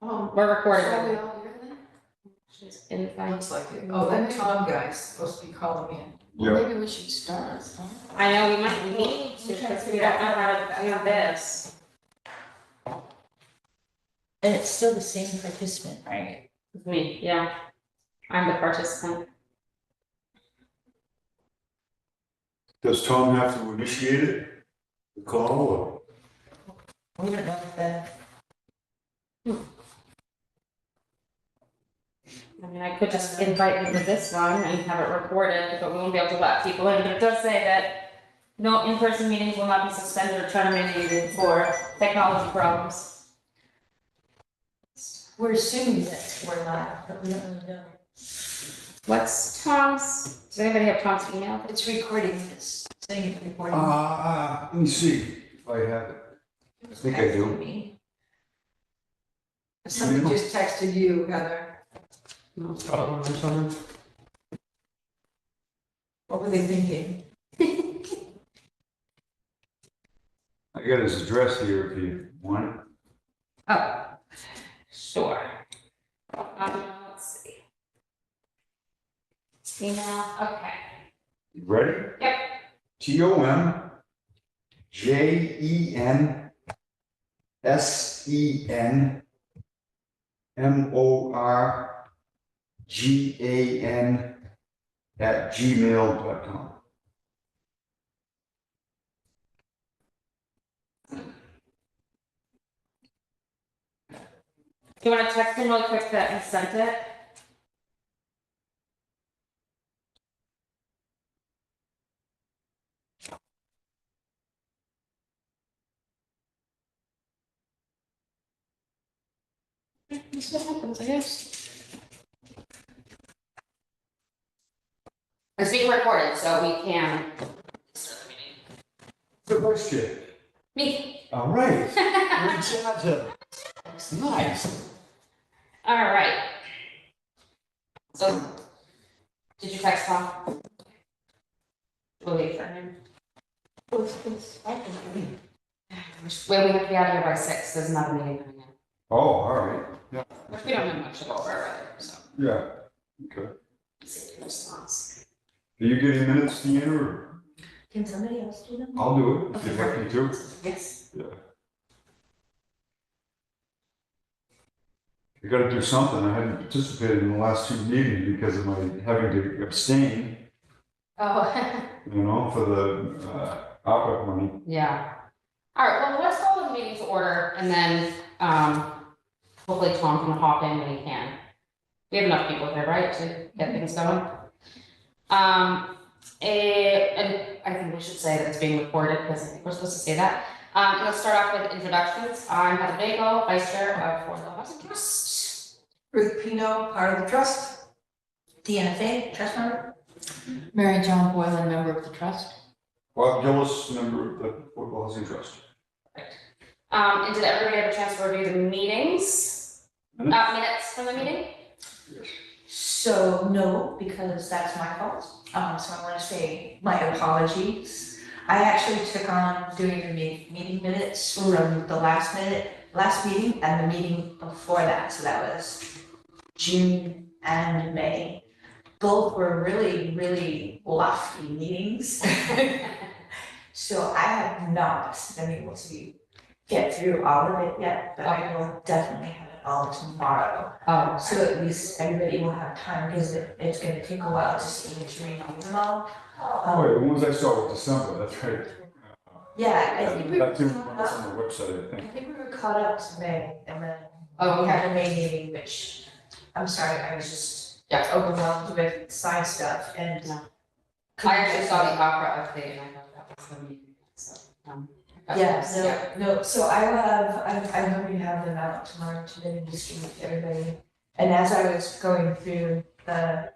We're recording. Are we all here then? She's in fine. Looks like it. Oh, that Tom guy's supposed to be calling in. Yeah. Well, maybe we should start. I know, we might need to, because we don't know how to do this. And it's still the same participant, right? Me, yeah. I'm the participant. Does Tom have to initiate it? The call or? We don't know if the, I mean, I could just invite you to this one and have it recorded, but we won't be able to let people in, but it does say that no in-person meetings will not be suspended or terminated for technology problems. we're assuming that we're live, but we don't really know. What's Tom's, does anybody have Tom's email? It's recording, it's saying it's recording. Let me see if I have it. I think I do. Me. Somebody just texted you, Heather. What were they thinking? I got his address here if you want it. Oh, sure. Let's see. Email, okay. You ready? Yep. TOMJENSENMORGAN Do you want to text him really quick that you sent it? That's what happens, I guess. It's being recorded, so we can. The vice chair. Me. All right. You're in charge of it. It's nice. All right. So, did you text Tom? We'll wait for him. Well, we have to be out of here by 6, there's another meeting coming in, Oh, all right. Yeah. which we don't have much to go over already, so. Yeah. Okay. See the response. Are you getting minutes, Deanna, or? Can somebody else do them? I'll do it if you'd like me to. Yes. Yeah. I gotta do something. I hadn't participated in the last 2 meetings because of my having to abstain, Oh, for the, ARPA money. yeah. All right, well, let's call the meeting to order and then, hopefully Tom can hop in when he can. We have enough people here, right, to get things going? And I think we should say that it's being recorded because I think we're supposed to say that. Let's start off with introductions. I'm Heather Bagel, Vice Chair of Fort Hill Housing Trust. Ruth Pino, part of the trust. DNFA, trust member? Mary John Boylan, member of the trust. Bob Gillis, member of the Football Housing Trust. And did everybody have a chance to review the meetings? Minutes? Minutes from the meeting? Yes. So, no, because that's my fault. So I want to say my apologies. I actually took on doing the meeting minutes from the last meeting and the meeting before that. So that was June and May. Both were really, really lofty meetings. So I have not been able to get through all of it yet, but I will definitely have it all tomorrow. Oh, So at least everybody will have time, because it's gonna take a while to see and to read them all. Oh, yeah, the ones I saw were December, that's right. Yeah, I think we were That too, caught that's up, on the website, I I think. think we were caught up to May, and then Oh, we okay. had a May meeting, which, I'm sorry, I was just Yeah. overwhelmed with side stuff and. No. I actually saw the opera update and I thought that was the meeting, so, Yeah, no, so I will have, I'm going to have them out tomorrow to then distribute to everybody. And as I was going through the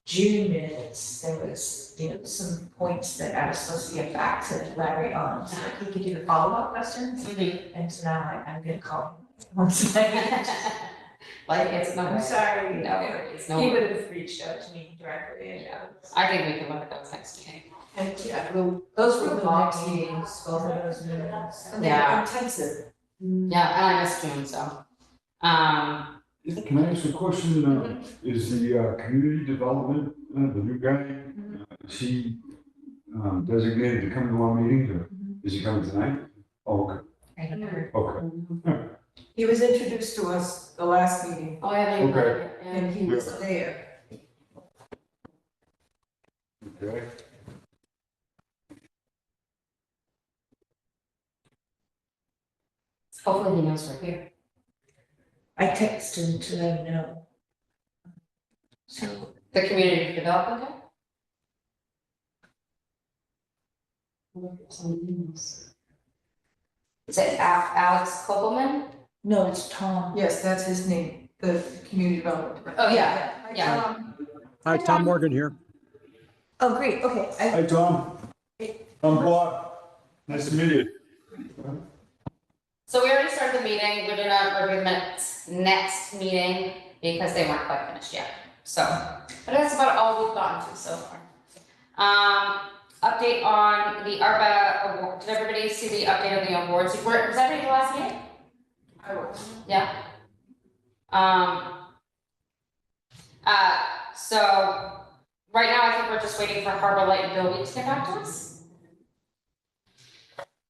June minutes, there was, some points that I was supposed to get back to Larry on, so that he could do the follow-up questions. Mhm. And so now I'm gonna call him once again. Like, it's no I'm way. sorry. No worries, no He worries. would have reached out to me directly, yeah. I think we can look at those next meeting. And yeah, those were long meetings, both of those meetings. And they Yeah. were intensive. Yeah, and I missed June, so. Can I ask a question? Is the community development, the new guy, is he designated to come to our meetings or is he coming tonight? Oh, okay, I haven't heard. okay. He was introduced to us the last meeting, Oh, I haven't even Okay. read it yet, and he was there. Okay. Hopefully he knows we're here. I texted him to let him know. So, The community development guy? Is it Alex Kopelman? no, it's Tom. Yes, that's his name, the community development. director. Oh, yeah, Hi, yeah. Tom. Hi, Tom Morgan here. Oh, great, okay, Hi, Tom. I'm Bob. Nice to meet you. So we already started the meeting, we're gonna review the minutes next meeting because they weren't quite finished yet, so. But that's about all we've gotten to so far. Update on the ARPA award, did everybody see the update of the awards report, was everybody at the last meeting? I was. Yeah. So, right now, I think we're just waiting for Harbor Light and Bill Weeks to get back to us.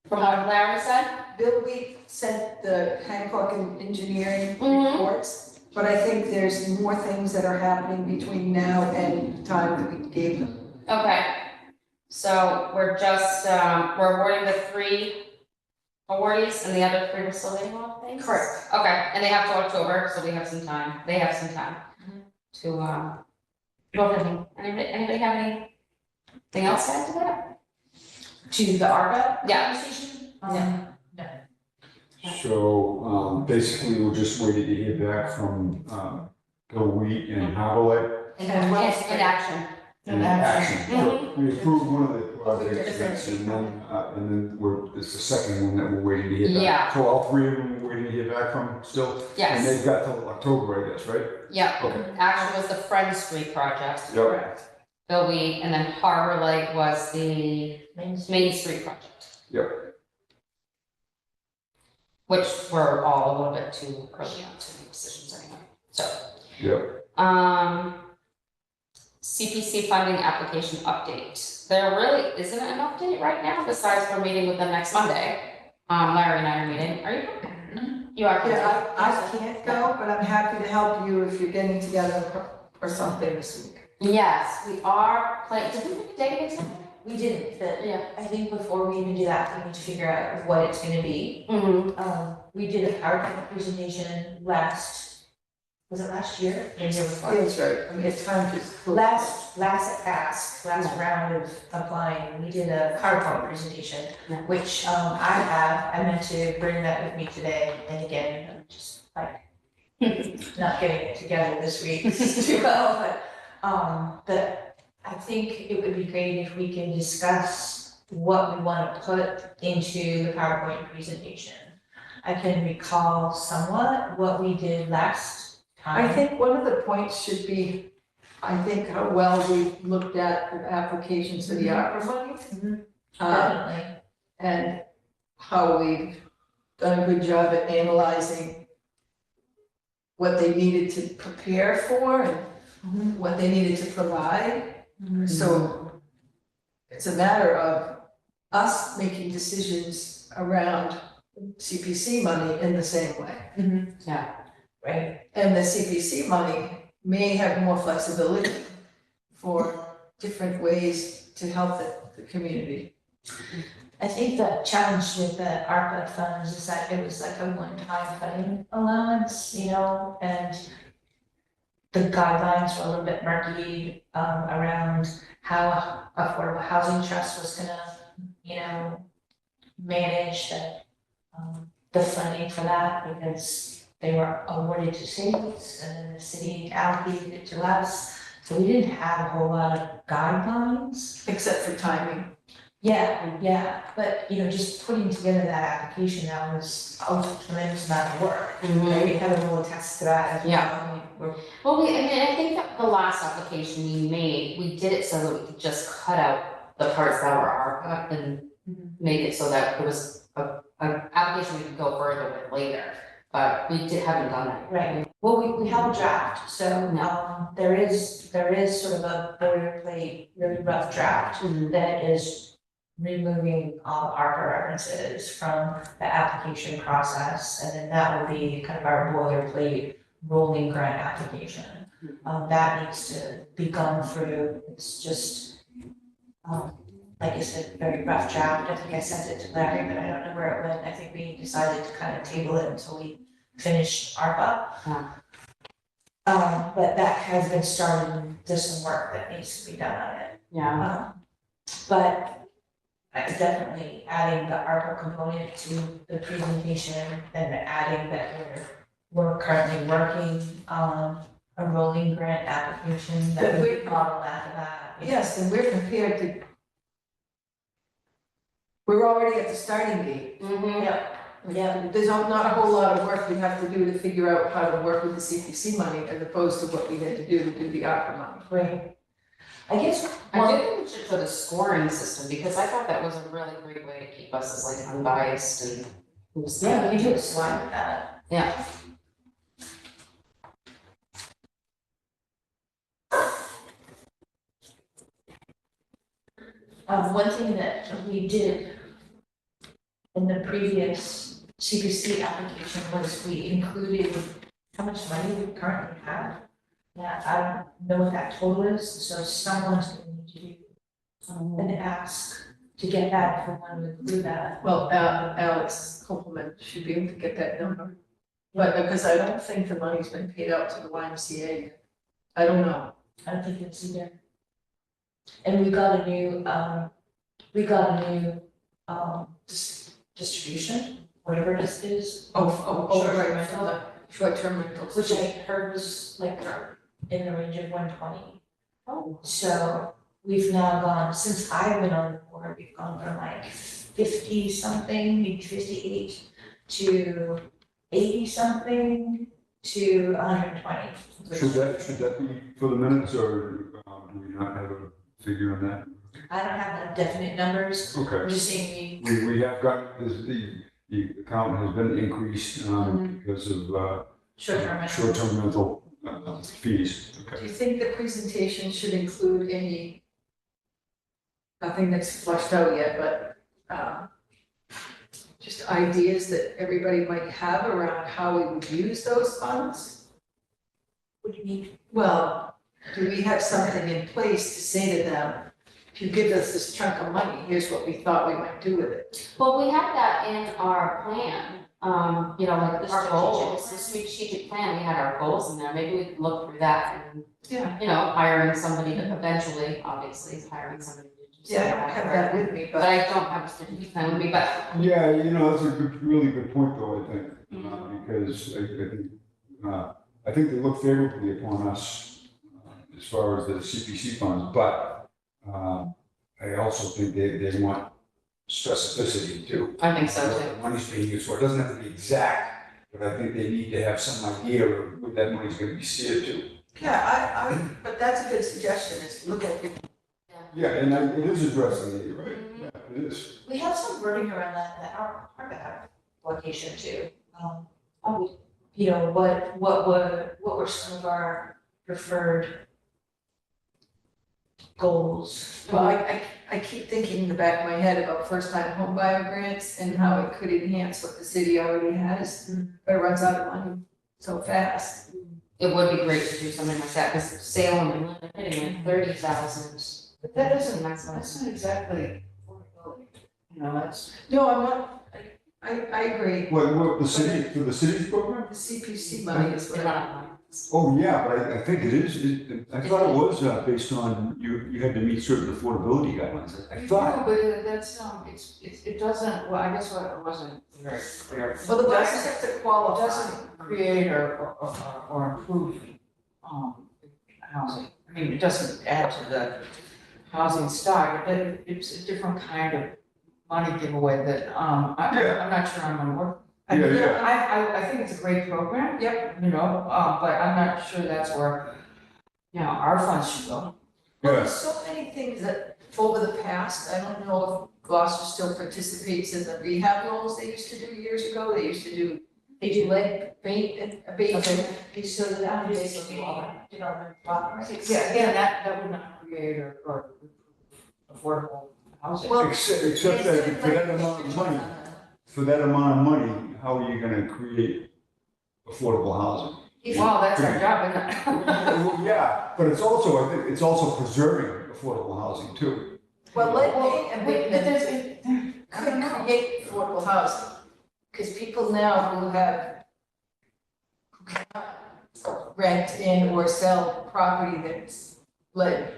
From what Larry said. Bill Week sent the Hancock and Engineering Mhm. reports, but I think there's more things that are happening between now and the time that we gave them. Okay, so we're just, we're awarding the 3 awardees and the other 3 we're still waiting on, things? Correct. Okay, and they have till October, so we have some time, they have some time to, go for anything. Anybody have anything else to add to that? To the ARPA Yeah. conversation? Yeah. So, basically, we're just waiting to hear back from, Bill Wheat and Harbor In Yes. action. and Action. Mhm. We approved one of the projects, and then it's the second one that we're waiting to hear back. Yeah. So all 3 of them we're waiting to hear back from still? And Yes, they've got till October, I guess, right? yeah, Okay. action was the Friend Street project, Yep. Correct. Bill Weed, and then Harbor Light was the Main Street project. Yep. Which were all a little bit too early on to make decisions anyway, so. Yep. CPC funding application update. There really isn't an update right now, besides we're meeting with them next Monday. Larry and I are meeting, are you? You are? Yeah, I can't go, but I'm happy to help you if you're getting together or something this week. Yes, we are planning, did we pick a date again? We didn't, but Yeah. I think before we even do that, we need to figure out what it's gonna be. Mm-hmm. We did a PowerPoint presentation was it last year? Maybe the year before? Feels right, I mean, it's time to. Last round of applying, we did a PowerPoint presentation, Yeah. which I meant to bring that with me today, and again, I'm just like not getting it together this week too well, but I think it would be great if we can discuss what we wanna put into the PowerPoint presentation. I can recall somewhat what we did last I time. think one of the points should be, I think how well we looked at the applications for the ARPA money. Mhm. uh, Definitely. And how we've done a good job at analyzing what they needed to prepare for and what they needed to provide. So it's a matter of us making decisions around CPC money in the same way. Yeah. Right. And the CPC money may have more flexibility for different ways to help the community. I think the challenge with the ARPA funds is that it was like a one-time funding allowance, and the guidelines were a little bit murky, around how Affordable Housing Trust was gonna, manage the funding for that, because they were awarded to cities, and then the city allocated it to us. So we didn't have a whole lot of guidelines. Except for timing. Yeah, but just putting together that application, that was a tremendous amount of work. Right, Heather will attest to that as well. Yeah. I mean, we're Well, I think that the last application we made, we did it so that we could just cut out the parts that were ARPA and make it so that it was a application we could go further with later. but we haven't done it. Right, well, we have a draft, so, there is sort of a boilerplate, really rough draft Mhm. that is removing all the ARPA references from the application process, and then that will be kind of our boilerplate rolling grant application. That needs to be gone through, it's just, like I said, very rough draft, I think I sent it to Larry, but I don't know where it went, I think we decided to kind of table it until we finish ARPA. But that has been started, and there's some work that needs to be done on it. Yeah, But definitely adding the ARPA component to the presentation and adding that we're currently working on a rolling grant application that But would model after that. Yes, and we're prepared to. We're already at the starting gate. mhm, Yeah, There's not a whole lot of work we have to do to figure out how to work with the CPC money as opposed to what we had to do the ARPA money. great. I guess, I well, do think we should put a scoring system, because I thought that was a really great way to keep us as like unbiased and. yeah, we can do a slide with that. Yeah. One thing that we did in the previous CPC application was we included how much money we currently have. Yeah, I don't know what that total is, so someone's gonna need to do an ask to get that, if we want to include that. Well, Alex Copeland should be able to get that number. But because I don't think the money's been paid out to the YMCA yet. I don't know. I don't think it's either. And we got a new, distribution, whatever this is. Right, Short-term from the short-term rentals. Which I heard was like in the range of 120. Oh. So we've now gone, since I've been on the board, we've gone from like 50 something, maybe 58 to 80 something to 120. Should that be for the minutes, or do we not have a figure on that? I don't have the definite numbers, I'm Okay, just saying we have got, the account has been increased, because of, short-term rental. short-term rental, fees, Do okay. you think the presentation should include any, nothing that's flushed out yet, but just ideas that everybody might have around how we would use those funds? What do you mean? Well, do we have something in place to say to them, if you give us this chunk of money, here's what we thought we might do with it? Well, we have that in our plan, like The our goals, strategic the strategic plan, we had our goals in there, maybe we could look through that and, Yeah. hiring somebody to eventually, obviously, hiring somebody to do some Yeah, I of don't have work. that with me, But I don't have a strategic plan with me, but Yeah, that's a really good point, though, I think, because I think they look favorably upon us as far as the CPC funds, but I also think they want specificity too. I think so What too. the money's being used for, it doesn't have to be exact, but I think they need to have some idea of what that money's gonna be steered to. Yeah, but that's a good suggestion, is to look at it. Yeah, and it is addressing it, right? Yeah, it is. We have some wording around that our application too. What were some of our preferred goals? Well, I keep thinking in the back of my head about first-time home buyer grants and how it could enhance what the city already has, but it runs out of money so fast. It would be great to do something like that, because Salem and Linden are hitting like 30,000. But that doesn't, That's that's not exactly, that's. no, I'm not, I agree. What, the city, for the city's program? The CPC money is what I. Oh, yeah, but I think it is, I thought it was based on, you had to meet certain affordability guidelines. I thought. No, but that's, it doesn't, well, I guess what it wasn't very clear. Well, the It buyers doesn't- have to It qualify. doesn't create or improve, housing. I mean, it doesn't add to the housing stock, but it's a different kind of money giveaway that, I'm not sure I'm on board. I think it's a great program. Yep. But I'm not sure that's where, our funds should go. Well, there's so many things that over the past, I don't know if Gloucester still participates in the rehab loans they used to do years ago. They used to do They do like abatement. So that would basically development block grants. Yeah, again, that would not create or affordable housing. Well, Except that for that amount of money, how are you gonna create affordable housing? Well, that's our job, isn't it? Well, yeah, but it's also, I think, it's also preserving affordable housing too. Well, But abatement there's, could create affordable housing. Because people now who cannot rent in or sell property that's let,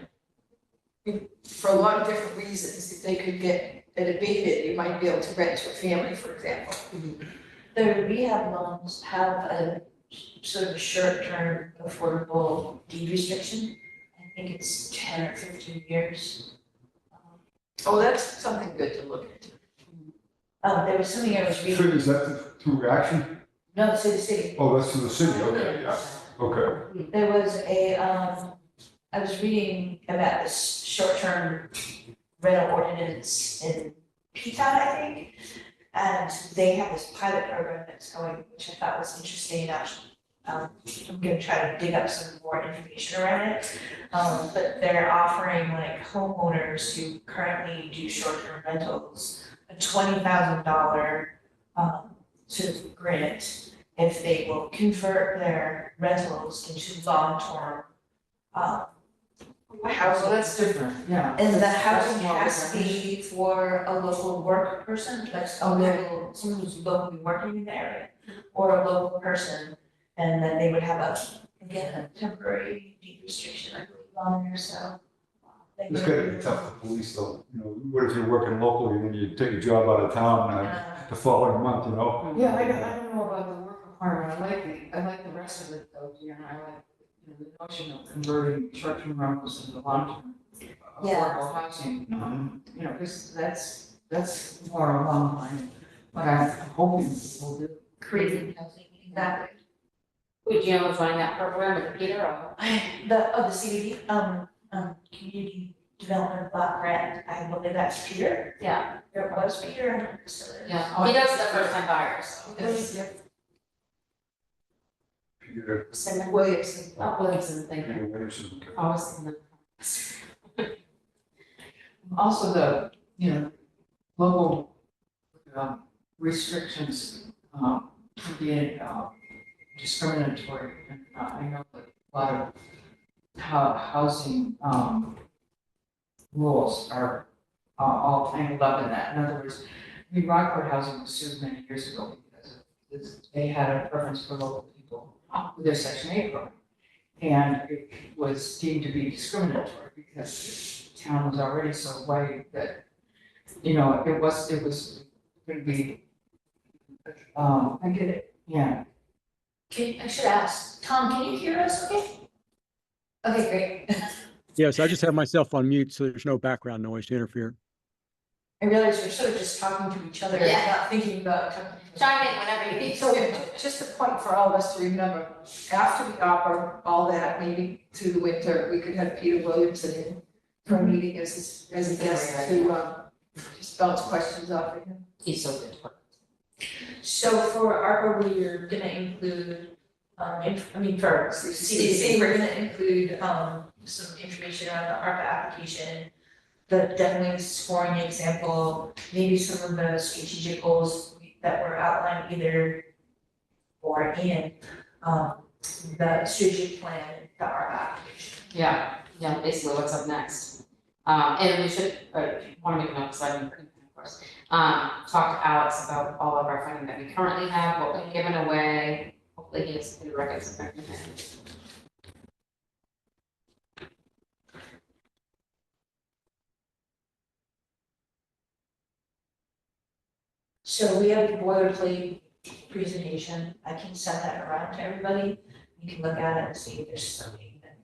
for a lot of different reasons, if they could get it abated, you might be able to rent to a family, for example. The rehab loans have a sort of a short-term affordable deed restriction. I think it's 10 or 15 years. Oh, that's something good to look into. There was something I was reading, Is that through action? no, to the city. Oh, that's through the city, okay, yeah, okay. There was I was reading about this short-term rental ordinance in Peton, I think. And they have this pilot program that's going, which I thought was interesting, actually. I'm gonna try to dig up some more information around it. But they're offering like homeowners who currently do short-term rentals a $20,000 sort of grant if they will convert their rentals into long-term housing. well, that's different, yeah. And the That's housing more has to different. be for a local work person, like a local, someone who's locally working in the area, or a local person. And then they would have again, a temporary deed restriction, I believe, on there, so. It's gotta be tough to police though, you know, what if you're working locally and then you take a job out of town the following month, you know? Yeah, I don't know about the work requirement, I like the rest of it though, you know, I like, you know, the notion of converting short-term rentals into long-term affordable housing. You know, because that's more along the line, what I'm hoping we'll do. Creating housing, exactly. Would you know join that program with Peter or? The CDD, community development block grant, I believe that's Peter. Yeah, There was Peter, and I'm still there. yeah, he does the first time buyers, so. Peter, Simon Williamson. Williamson, thank you. Peter Williamson. Always. Also the, you know, local restrictions can be discriminatory. And I know that a lot of housing rules are all tangled up in that. In other words, I mean, Rockport Housing was sued many years ago because of this, they had a preference for local people with their Section 8 program. And it was deemed to be discriminatory because the town was already so white that, you know, it was going to be, I get it. yeah. I should ask, Tom, can you hear us okay? Okay, great. Yes, I just have myself on mute, so there's no background noise to interfere. I realize we're sort of just talking to each other, Yeah. not thinking about talking. Chime in whenever you need So to. just a point for all of us to remember, after the opera, all that, maybe through the winter, we could have Peter Williamson in for a meeting as a guest to just bounce questions off of him. He's so good. So for ARPA, we're gonna include, for CDC, we're gonna include, some information around the ARPA application. The definitely scoring example, maybe some of the strategic goals that were outlined either or in, the strategic plan, the ARPA application. Yeah, basically what's up next. And we should, want to make a note, because I didn't, of course, talk to Alex about all of our funding that we currently have, what we've given away. Hopefully he has good records of that. So we have a boilerplate presentation, I can send that around to everybody, you can look at it and see if there's something that,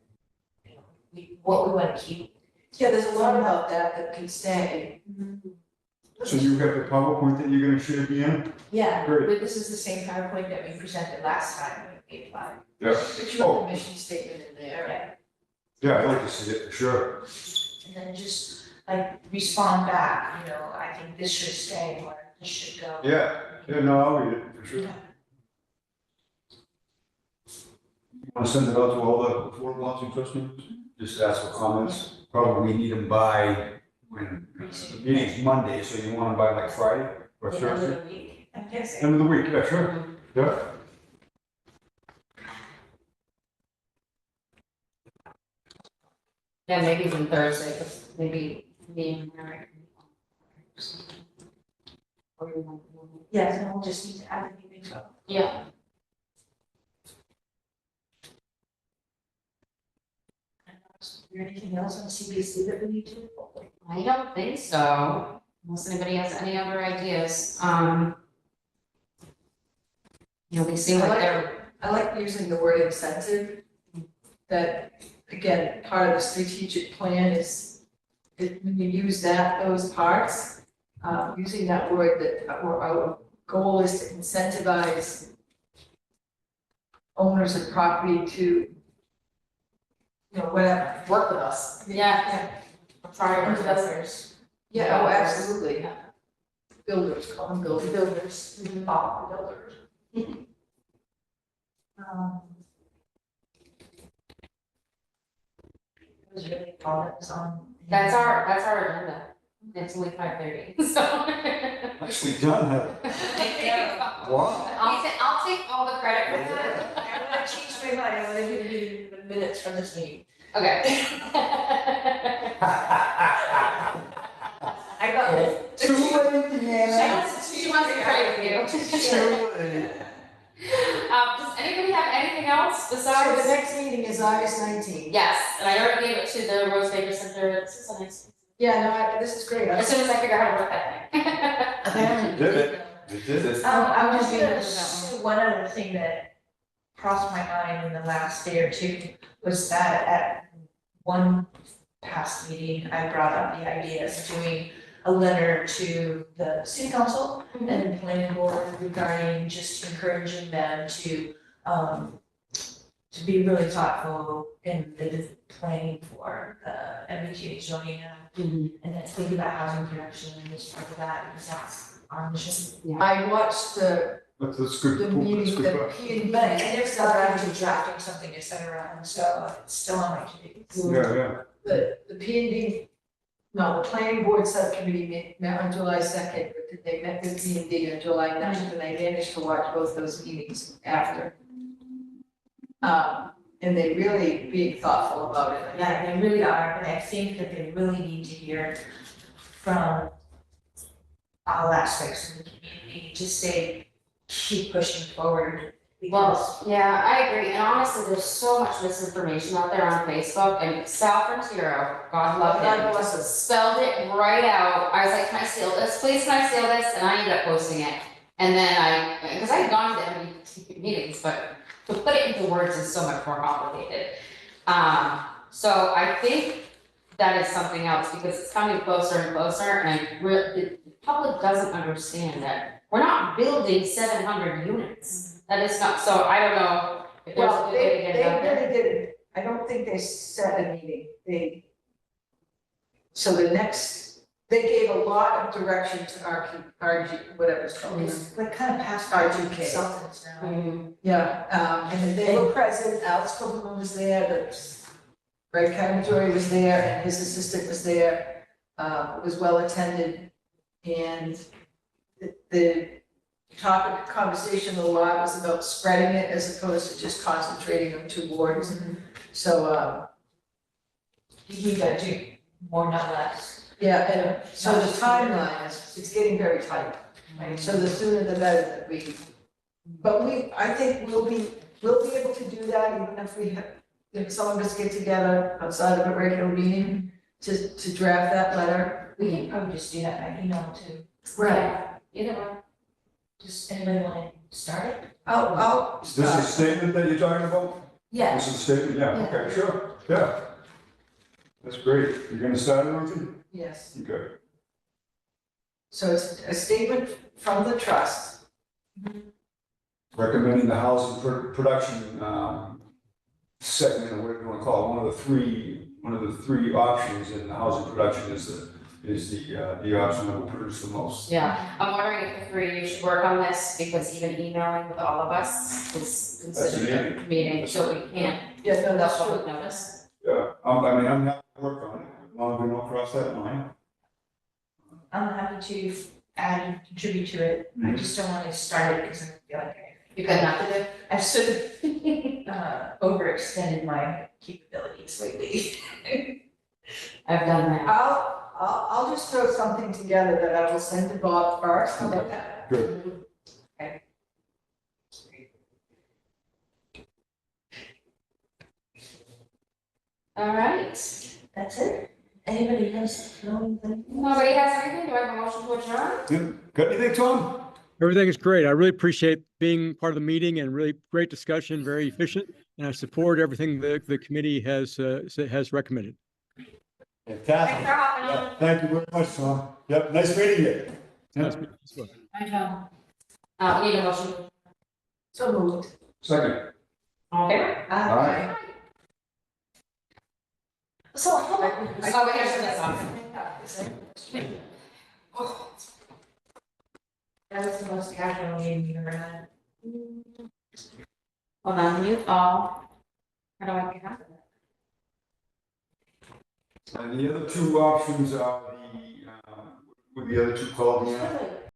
you know, what we wanna keep. Yeah, there's a lot about that can stay. So you have the PowerPoint that you're gonna share at the end? Yeah, Great. but this is the same PowerPoint that we presented last time when we applied. Yeah. But you have the mission statement in there. Yeah, I'd like to see it, for sure. And then just like respond back, you know, I think this should stay or this should go. Yeah, no, I'll read it, for sure. Want to send it out to all the affordable housing trust members? Just ask for comments. Probably need them by when, the meeting's Monday, so you want them by like Friday or The end of Thursday? the week, I'm guessing. End of the week, yeah, sure, yeah. Yeah, maybe even Thursday, because maybe me and Eric. Or you want- Yes, and we'll just need to add the meeting, so. Yeah, Is there anything else on CBC that we need to? I don't think so, unless anybody has any other ideas, you know, they seem like they're, I like using the word incentive. That, again, part of the strategic plan is, when you use those parts, using that word that our goal is to incentivize owners of property to, you know, whatever, work with us. yeah, prior developers. Yeah, oh, absolutely. Yeah. Builders, call them builders. Builders, builders. It was really all that was on. That's our agenda, it's only 5:30, so. Nicely done, Heather. Wow. I'll take all the credit for that. I'm gonna change my mind, I'm gonna give you the minutes from this meeting. Okay. I got it. Too late, Deanna. She wants to credit you. Does anybody have anything else So the besides? next meeting is August 19th. Yes, and I already gave it to the Rose Baker Center, this is the next, Yeah, no, this is great. as soon as I figure out how to work that thing. You did it. You did it. I'm just Yeah. gonna say one other thing that crossed my mind in the last day or two was that at one past meeting, I brought up the idea of doing a letter to the city council and the planning board regarding just encouraging them to be really thoughtful in the planning for the MBTA zoning act and then think about housing production and this part of that, because that's our mission. I watched the That's good. the That's meeting, good. the thought. P and But and they're still drafting something, et cetera, and so it's still on my to-do. Yeah, yeah. the P and D, no, the planning board subcommittee met on July 2nd, but they met with P and D on July 9th, and I managed to watch both those meetings after. And they really being thoughtful about it. Yeah, they really are, and I think that they really need to hear from all aspects of the community to say, keep pushing forward. Because Well, yeah, I agree, and honestly, there's so much misinformation out there on Facebook, and Sal Frontiero, God love him, spelled it right out. I was like, can I steal this, please, can I steal this, and I ended up posting it. And then because I had gone to MBTA meetings, but to put it into words is so much more complicated. So I think that is something else, because it's coming closer and closer, and the public doesn't understand that we're not building 700 units. That is not, so I don't know if there's a Well, good way to get it out they there. really did, I don't think they set a meeting, so the next, they gave a lot of direction to RG, whatever it's called. it's like kind of past RGK. our consultants now. Yeah, and then they were present, Alex Copeland was there, Greg Cavajoy was there, and his assistant was there. It was well attended, and the topic of conversation a lot was about spreading it as opposed to just concentrating on two wards. So, You gotta do more, not less. yeah, and so the timeline is, it's getting very tight. Right, so the sooner the better that I think we'll be able to do that even if if some of us get together outside of a regular meeting to draft that letter. We can probably just do that by email too. Yeah, either way. Just anybody want to start it? I'll Is this a statement that you're talking about? Yeah. This is a statement, yeah, okay, sure, yeah. That's great. You're gonna start it, Ruthie? Yes, Okay. so it's a statement from the trust. Recommending the housing production, segment, or whatever you wanna call it, one of the three options in the housing production is is the option that will produce the most. Yeah, I'm wondering if the three of you should work on this, because even emailing with all of us is considered a meeting, so we can't, Yeah, no, without that's true. public notice. Yeah, I mean, I'm happy to work on it, as long as we don't cross that line. I'm happy to add and contribute to it. I just don't want to start it because I feel like You got enough to do? I've sort of overextended my capabilities lately. I've done that. I'll just throw something together that I will send to Bob first, how about that? Good. All right, That's it. Anybody else know anything? nobody has anything, do I have a motion to adjourn? Yeah. Got anything, Tom? Everything is great. I really appreciate being part of the meeting and really great discussion, very efficient. And I support everything the committee has recommended. Thanks Fantastic. for hopping on. Yeah, thank you very much, Tom. Yep, nice meeting you. Nice Yeah. meeting you as well. I know. We need a motion. So moved. Second. All in favor? Aye. So, hold on. Oh, we gotta turn this off. That was the most casual meeting you ever had. Hold on, mute all. How do I get out of it? And the other two options are with the other two called,